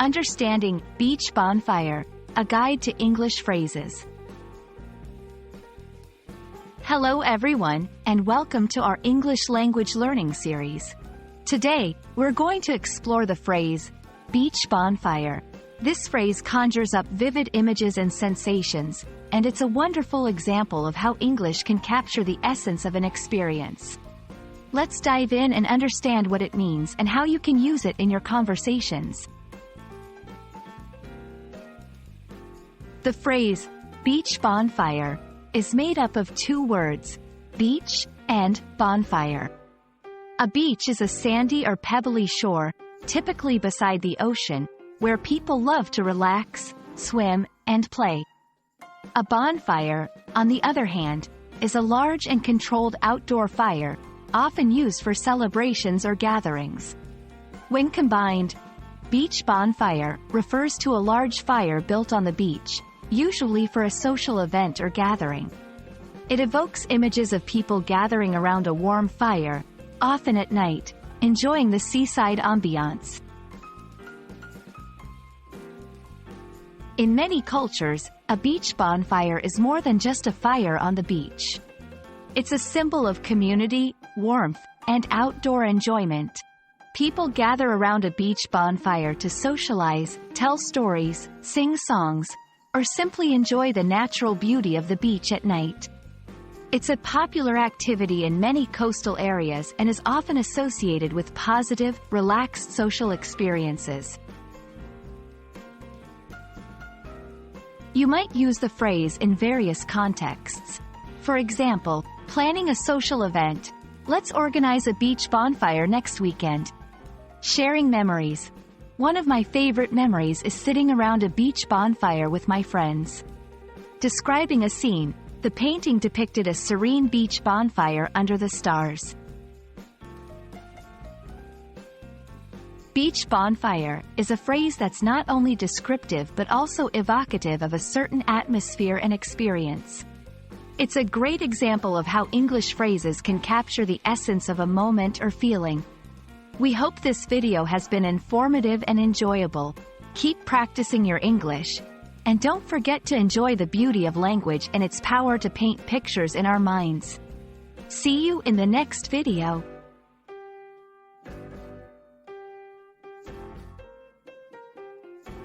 Understanding Beach Bonfire, a guide to English phrases. Hello everyone, and welcome to our English language learning series. Today, we're going to explore the phrase, beach bonfire. This phrase conjures up vivid images and sensations, and it's a wonderful example of how English can capture the essence of an experience. Let's dive in and understand what it means and how you can use it in your conversations. The phrase, beach bonfire, is made up of two words, beach and bonfire. A beach is a sandy or pebbly shore, typically beside the ocean, where people love to relax, swim, and play. A bonfire, on the other hand, is a large and controlled outdoor fire, often used for celebrations or gatherings. When combined, beach bonfire refers to a large fire built on the beach, usually for a social event or gathering. It evokes images of people gathering around a warm fire, often at night, enjoying the seaside ambiance. In many cultures, a beach bonfire is more than just a fire on the beach. It's a symbol of community, warmth, and outdoor enjoyment. People gather around a beach bonfire to socialize, tell stories, sing songs, or simply enjoy the natural beauty of the beach at night. It's a popular activity in many coastal areas and is often associated with positive, relaxed social experiences. You might use the phrase in various contexts. For example, planning a social event. Let's organize a beach bonfire next weekend. Sharing memories. One of my favorite memories is sitting around a beach bonfire with my friends. Describing a scene, the painting depicted a serene beach bonfire under the stars. Beach bonfire is a phrase that's not only descriptive but also evocative of a certain atmosphere and experience. It's a great example of how English phrases can capture the essence of a moment or feeling. We hope this video has been informative and enjoyable. Keep practicing your English, and don't forget to enjoy the beauty of language and its power to paint pictures in our minds. See you in the next video.